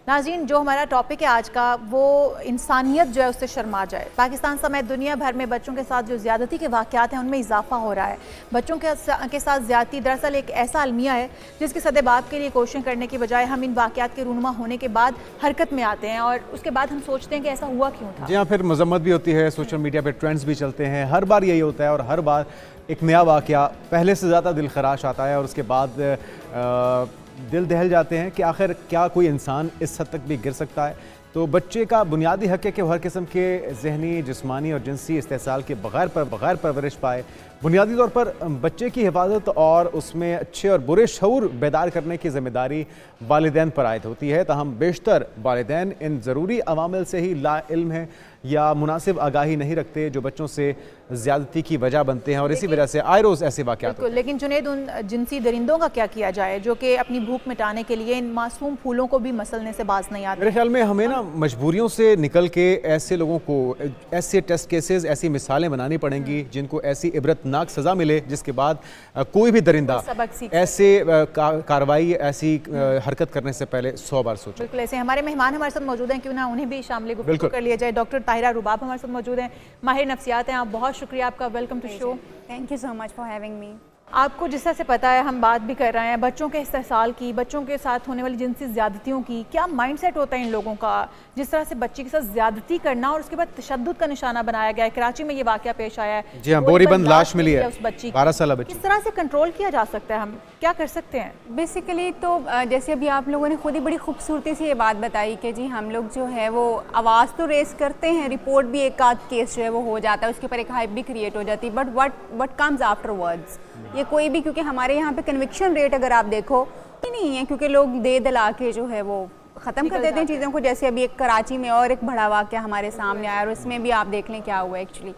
नाज़रीन, जो हमारा टॉपिक है आज का वो इंसानियत जो है उससे शर्मा जाए। पाकिस्तान समेत दुनिया भर में बच्चों के साथ जो ज़्यादती के वाक़यात हैं उनमें इजाफा हो रहा है। बच्चों के साथ ज़्यादती दरअसल एक ऐसा अलमिया है जिसके सदेबाप के लिए कोशिश करने की बजाय हम इन वाक़यात के रूनुमा होने के बाद हरकत में आते हैं और उसके बाद हम सोचते हैं कि ऐसा हुआ क्यों था। जी हाँ, फिर मजम्मत भी होती है, सोशल मीडिया पर ट्रेंड्स भी चलते हैं, हर बार यही होता है और हर बार एक नया वाक़या पहले से ज़्यादा दिल खराश आता है और उसके बाद दिल दहल जाते हैं कि आखिर क्या कोई इंसान इस हद तक भी गिर सकता है। तो बच्चे का बुनियादी हक़ है कि वो हर किस्म के ज़हनी, जिस्मानी और जिनसी इस्तेसाल के बग़ैर परवरिश पाए। बुनियादी तौर पर बच्चे की हिफाजत और उसमें अच्छे और बुरे शऊर बेदार करने की ज़िम्मेदारी वालिदैन पर आयद होती है। ताहम बेशतर वालिदैन इन ज़रूरी अवामिल से ही ला इल्म है या मुनासिब आगाही नहीं रखते जो बच्चों से ज़्यादती की वजह बनते हैं और इसी वजह से आए रोज़ ऐसे वाक़यात। लेकिन जुनैद, उन जिनसी दरिंदों का क्या किया जाए जो कि अपनी भूख मिटाने के लिए इन मासूम फूलों को भी मसलने से बाज नहीं आते? मेरे ख्याल में हमें ना मजबूरियों से निकल के ऐसे लोगों को ऐसे टेस्ट केसेस, ऐसी मिसालें बनानी पड़ेंगी जिनको ऐसी इबरतनाक सज़ा मिले जिसके बाद कोई भी दरिंदा ऐसे कार्रवाई, ऐसी हरकत करने से पहले 100 बार सोचे। बिल्कुल ऐसे हमारे मेहमान हमारे साथ मौजूद हैं, क्यों ना उन्हें भी शामिल गुफ्तगू कर लिया जाए। डॉक्टर ताहिरा रुबाब हमारे साथ मौजूद हैं, माहिर नफ्सियात हैं। आप बहुत शुक्रिया आपका, welcome to show. Thank you so much for having me. आपको जिस तरह से पता है, हम बात भी कर रहे हैं बच्चों के इस्तेसाल की, बच्चों के साथ होने वाली जिनसी ज़्यादतियों की। क्या माइंडसेट होता है इन लोगों का जिस तरह से बच्चे के साथ ज़्यादती करना और उसके बाद तशद्दुद का निशाना बनाया गया है। कराची में ये वाक़या पेश आया है। जी हाँ, बोरीबंद लाश मिली है उस बच्ची, 12 साल बच्ची। किस तरह से कंट्रोल किया जा सकता है, हम क्या कर सकते हैं? बेसिकली तो जैसे अभी आप लोगों ने खुद ही बड़ी खूबसूरती से ये बात बताई कि जी हम लोग जो है वो आवाज़ तो रेस करते हैं, रिपोर्ट भी एक आध केस जो है वो हो जाता है, उसके ऊपर एक हाइप भी क्रिएट हो जाती है, but what comes after words, ये कोई भी, क्योंकि हमारे यहाँ पे कन्विक्शन रेट अगर आप देखो ही नहीं है, क्योंकि लोग दे दला के जो है वो ख़त्म कर देते हैं चीज़ों को। जैसे अभी एक कराची में और एक बड़ा वाक़या हमारे सामने आया और उसमें भी आप देख लें क्या हुआ एक्चुअली।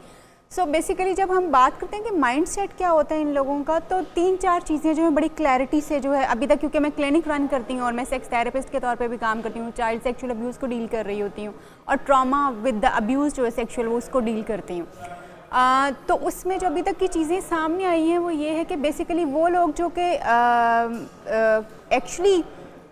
सो बेसिकली जब हम बात करते हैं कि माइंड सेट क्या होता है इन लोगों का, तो 3-4 चीज़ें जो है बड़ी क्लैरिटी से जो है अभी तक, क्योंकि मैं क्लिनिक रन करती हूँ और मैं सेक्स थेरेपिस्ट के तौर पे भी काम करती हूँ, चाइल्ड सेक्सुअल अब्यूज़ को डील कर रही होती हूँ और ट्रॉमा विद द अब्यूज़ जो है सेक्सुअल वो उसको डील करती हूँ। तो उसमें जो अभी तक की चीज़ें सामने आई हैं वो ये है कि बेसिकली वो लोग जो कि एक्चुअली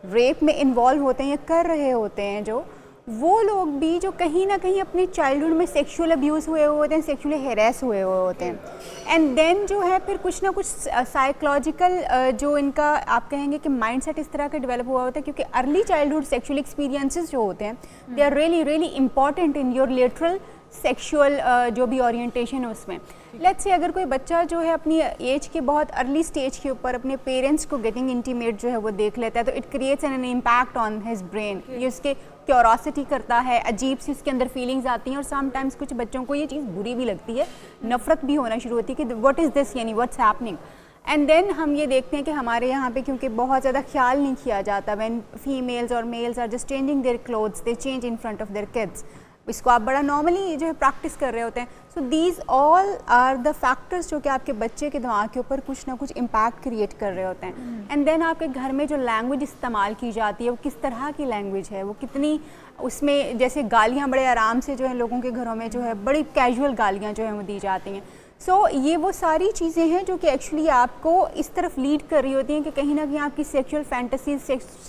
रेप में इन्वॉल्व होते हैं या कर रहे होते हैं, जो वो लोग भी जो कहीं ना कहीं अपने चाइल्डहुड में सेक्सुअल अब्यूज़ हुए होते हैं, सेक्सुअली हेरेस हुए होते हैं, एंड देन जो है फिर कुछ ना कुछ साइकोलॉजिकल जो इनका आप कहेंगे कि माइंडसेट इस तरह का डेवलप हुआ होता है, क्योंकि अर्ली चाइल्डहुड सेक्सुअल एक्सपीरियंसेस जो होते हैं they are really important in your literal sexual जो भी ओरिएंटेशन है उसमें। लेट्स से अगर कोई बच्चा जो है अपनी एज के बहुत अर्ली स्टेज के ऊपर अपने पेरेंट्स को गेटिंग इंटीमेट जो है वो देख लेता है, तो it creates an impact on his brain. ये उसके क्यूरोसिटी करता है, अजीब सी उसके अंदर फीलिंग्स आती हैं और समटाइम्स कुछ बच्चों को ये चीज़ बुरी भी लगती है, नफरत भी होना शुरू होती है कि व्हाट इज़ दिस, यानी व्हाट्स हैपनिंग। एंड देन हम ये देखते हैं कि हमारे यहाँ पे क्योंकि बहुत ज़्यादा ख्याल नहीं किया जाता, व्हेन फीमेल्स और males are just changing their clothes, they change in front of their kids, इसको आप बड़ा नॉर्मली जो है प्रैक्टिस कर रहे होते हैं। So these all are the factors जो कि आपके बच्चे के दिमाग के ऊपर कुछ ना कुछ इम्पैक्ट क्रिएट कर रहे होते हैं। एंड देन आपके घर में जो लैंग्वेज इस्तेमाल की जाती है वो किस तरह की लैंग्वेज है, वो कितनी, उसमें जैसे गालियाँ बड़े आराम से जो है लोगों के घरों में जो है बड़ी कैजुअल गालियाँ जो हैं वो दी जाती हैं। सो ये वो सारी चीज़ें हैं जो कि एक्चुअली आपको इस तरफ लीड कर रही होती हैं कि कहीं ना कहीं आपकी सेक्सुअल फैंटेसीज,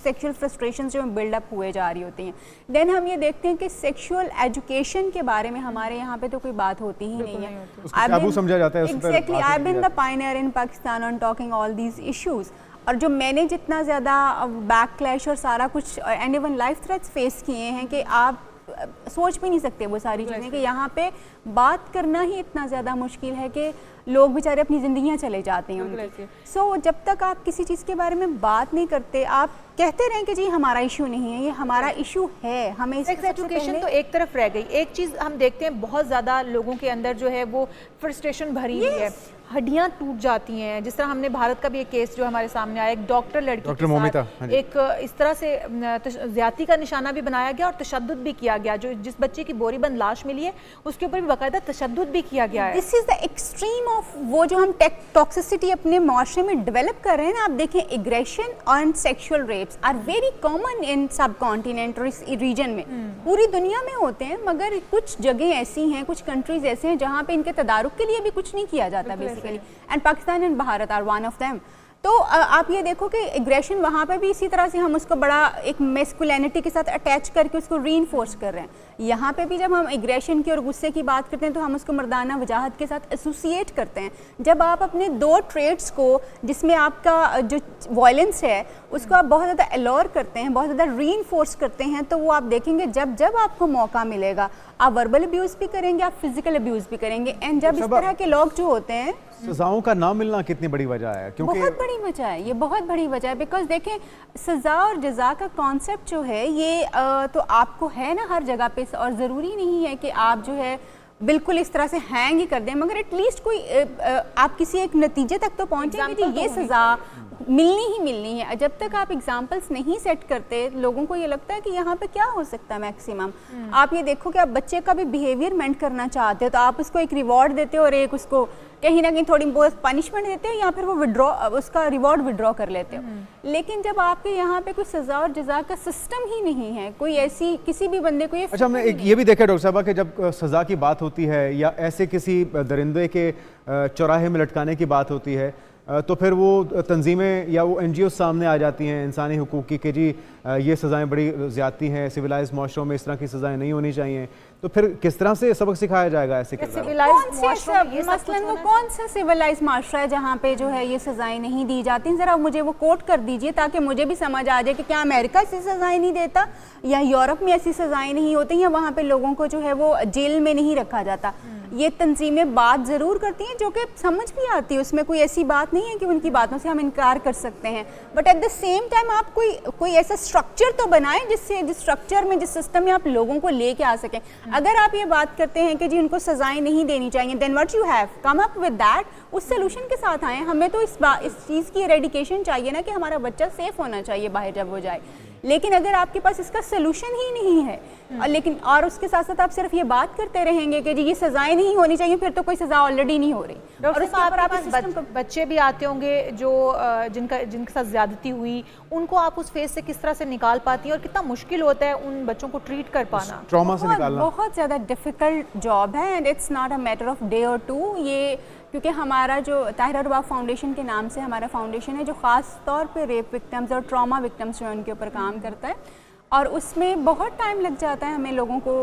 सेक्सुअल फ्रस्ट्रेशन जो बिल्डअप हुए जा रही होती हैं। देन हम ये देखते हैं कि सेक्सुअल एजुकेशन के बारे में हमारे यहाँ पे तो कोई बात होती ही नहीं है, ताबू समझा जाता है। Exactly, I have been the pioneer in Pakistan on talking all these issues. और जो मैंने जितना ज़्यादा बैकक्लैश और सारा कुछ and even life threats face किए हैं कि आप सोच भी नहीं सकते वो सारी चीज़ें, कि यहाँ पे बात करना ही इतना ज़्यादा मुश्किल है कि लोग बेचारे अपनी ज़िंदगियाँ चले जाते हैं उनकी। सो जब तक आप किसी चीज़ के बारे में बात नहीं करते, आप कहते रहें कि जी हमारा इशू नहीं है, ये हमारा इशू है, हमें सेक्स एजुकेशन तो एक तरफ रह गई। एक चीज़ हम देखते हैं बहुत ज़्यादा लोगों के अंदर जो है वो फ्रस्ट्रेशन भरी हुई है, हड्डियां टूट जाती हैं। जिस तरह हमने भारत का भी एक केस जो हमारे सामने आया, एक डॉक्टर लड़की के साथ एक इस तरह से ज्यादती का निशाना भी बनाया गया और तशद्दुद भी किया गया। जो जिस बच्चे की बोरीबंद लाश मिली है उसके ऊपर भी बाकायदा तशद्दुद भी किया गया है। This is the extreme of वो जो हम टॉक्सिसिटी अपने माशरे में डेवलप कर रहे हैं ना। आप देखें, aggression and sexual rapes are very common in subcontinent और इस रीजन में, पूरी दुनिया में होते हैं, मगर कुछ जगह ऐसी हैं, कुछ कंट्रीज ऐसे हैं जहाँ पे इनके तदारुक के लिए भी कुछ नहीं किया जाता basically, and Pakistan and Bharat are one of them. तो आप ये देखो कि एग्रेशन वहाँ पे भी इसी तरह से हम उसको बड़ा एक मेस्कुलिनिटी के साथ अटैच करके उसको रीइंफोर्स कर रहे हैं। यहाँ पे भी जब हम एग्रेशन की और गुस्से की बात करते हैं तो हम उसको मर्दाना वजाहत के साथ एसोसिएट करते हैं। जब आप अपने दो ट्रेड्स को, जिसमें आपका जो वायलेंस है उसको आप बहुत ज़्यादा एलोर करते हैं, बहुत ज़्यादा रीइंफोर्स करते हैं, तो वो आप देखेंगे जब जब आपको मौका मिलेगा आप वर्बल अब्यूज़ भी करेंगे, आप फिजिकल अब्यूज़ भी करेंगे। एंड जब इस तरह के लोग जो होते हैं, सजाओं का ना मिलना कितनी बड़ी वजह है? क्योंकि बहुत बड़ी वजह है, ये बहुत बड़ी वजह है। बिकॉज देखें, सज़ा और जज़ा का कॉन्सेप्ट जो है ये तो आपको है ना हर जगह पे, और ज़रूरी नहीं है कि आप जो है बिल्कुल इस तरह से हैंग ही कर दें, मगर एटलीस्ट कोई आप किसी एक नतीजे तक तो पहुँचें कि ये सज़ा मिलनी ही मिलनी है। जब तक आप एग्जाम्पल्स नहीं सेट करते, लोगों को ये लगता है कि यहाँ पे क्या हो सकता है मैक्सिमम। आप ये देखो कि आप बच्चे का भी बिहेवियर मेंट करना चाहते हो तो आप उसको एक रिवॉर्ड देते हो और एक उसको कहीं ना कहीं थोड़ी बहुत पनिशमेंट देते हो, या फिर वो उसका रिवॉर्ड विड्रॉ कर लेते हो। लेकिन जब आपके यहाँ पे कोई सज़ा और जज़ा का सिस्टम ही नहीं है, कोई ऐसी किसी भी बंदे को ये अच्छा, हमने एक ये भी देखा डॉक्टर साहबा कि जब सज़ा की बात होती है या ऐसे किसी दरिंदे के चौराहे में लटकाने की बात होती है तो फिर वो तंजीमें या वो NGO सामने आ जाती हैं इंसानी हुकूक की कि जी ये सज़ाएं बड़ी ज़्यादती हैं, सिविलाइज माशरों में इस तरह की सज़ाएं नहीं होनी चाहिए। तो फिर किस तरह से सबक सिखाया जाएगा ऐसे मसलन वो कौन सा सिविलाइज माशरा है जहाँ पे जो है ये सज़ाएं नहीं दी जाती? ज़रा मुझे वो कोट कर दीजिए ताकि मुझे भी समझ आ जाए कि क्या अमेरिका ऐसी सज़ाएं नहीं देता, या यूरोप में ऐसी सज़ाएं नहीं होती, या वहाँ पे लोगों को जो है वो जेल में नहीं रखा जाता। ये तंजीमें बात ज़रूर करती हैं जो कि समझ भी आती है, उसमें कोई ऐसी बात नहीं है कि उनकी बातों से हम इनकार कर सकते हैं, but at the same time आप कोई ऐसा स्ट्रक्चर तो बनाएं जिससे जिस स्ट्रक्चर में, जिस सिस्टम में आप लोगों को लेके आ सकें। अगर आप ये बात करते हैं कि जी उनको सज़ाएं नहीं देनी चाहिए, then what you have come up with that, उस सोल्यूशन के साथ आए। हमें तो इस चीज़ की एरेडिकेशन चाहिए ना कि हमारा बच्चा सेफ होना चाहिए बाहर जब वो जाए। लेकिन अगर आपके पास इसका सोल्यूशन ही नहीं है और उसके साथ साथ आप सिर्फ ये बात करते रहेंगे कि जी ये सजाएं नहीं होनी चाहिए, फिर तो कोई सजा ऑलरेडी नहीं हो रही। और उसके ऊपर आप बच्चे भी आते होंगे जो जिनके साथ ज्यादती हुई, उनको आप उस फेज से किस तरह से निकाल पाती हैं और कितना मुश्किल होता है उन बच्चों को ट्रीट कर पाना? ट्रॉमा से निकालना बहुत ज़्यादा डिफ़िकल्ट जॉब है and it's not a matter of day और टू। ये क्योंकि हमारा जो ताहिरा रुबाब फाउंडेशन के नाम से हमारा फाउंडेशन है जो ख़ास तौर पे रेप विक्टिम्स और ट्रॉमा विक्टिम्स जो उनके ऊपर काम करता है, और उसमें बहुत टाइम लग जाता है हमें लोगों को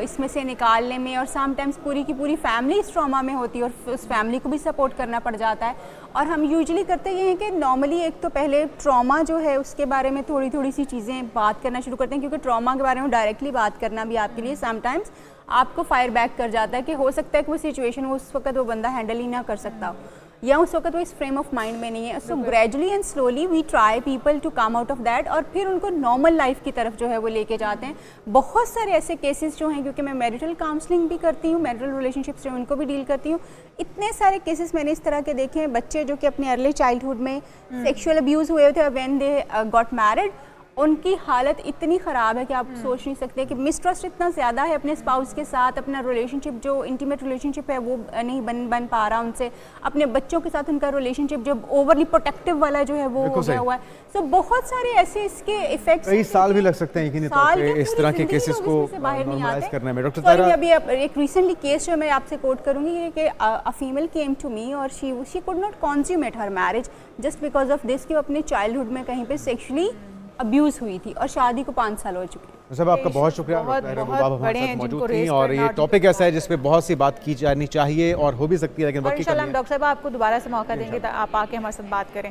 इसमें से निकालने में, और समटाइम्स पूरी की पूरी फैमिली इस ट्रॉमा में होती है और उस फैमिली को भी सपोर्ट करना पड़ जाता है। और हम यूजुअली करते ये हैं कि नॉर्मली एक तो पहले ट्रॉमा जो है उसके बारे में थोड़ी थोड़ी सी चीज़ें बात करना शुरू करते हैं, क्योंकि ट्रॉमा के बारे में डायरेक्टली बात करना भी आपके लिए समटाइम्स आपको फायर बैक कर जाता है कि हो सकता है कि वो सिचुएशन उस वक्त वो बंदा हैंडल ही ना कर सकता हो, या उस वक्त वो इस फ्रेम ऑफ माइंड में नहीं है। So gradually and slowly we try people to come out of that, और फिर उनको नॉर्मल लाइफ की तरफ जो है वो लेके जाते हैं। बहुत सारे ऐसे केसेस जो हैं, क्योंकि मैं मैरिटल काउंसलिंग भी करती हूँ, मैरिटल रिलेशनशिप्स जो उनको भी डील करती हूँ, इतने सारे केसेस मैंने इस तरह के देखे हैं। बच्चे जो कि अपने अर्ली चाइल्डहुड में सेक्शुअल अब्यूज़ हुए थे, व्हेन दे गॉट मैरिड उनकी हालत इतनी ख़राब है कि आप सोच नहीं सकते कि मिसट्रस्ट इतना ज़्यादा है अपने स्पाउस के साथ, अपना रिलेशनशिप जो इंटीमेट रिलेशनशिप है वो नहीं बन पा रहा उनसे, अपने बच्चों के साथ उनका रिलेशनशिप जो ओवरली प्रोटेक्टिव वाला जो है वो हो गया हुआ है। सो बहुत सारे ऐसे इसके इफेक्ट्स, कई साल भी लग सकते हैं कि इस तरह के केसेस को बाहर नहीं आते करने में। डॉक्टर ताहिरा, अभी एक रिसेंटली केस जो मैं आपसे कोट करूँगी कि a female came to me और she could not consummate her marriage just because of this कि वो अपने चाइल्डहुड में कहीं पे सेक्शुअली अब्यूज़ हुई थी और शादी को 5 साल हो चुके हैं। सब आपका बहुत शुक्रिया, ताहिरा रुबाब हमारे साथ मौजूद थी, और ये टॉपिक ऐसा है जिस पे बहुत सी बात की जानी चाहिए और हो भी सकती है, लेकिन इंशाल्लाह हम डॉक्टर साहब आपको दोबारा से मौका देंगे आप आके हमारे साथ बात करें।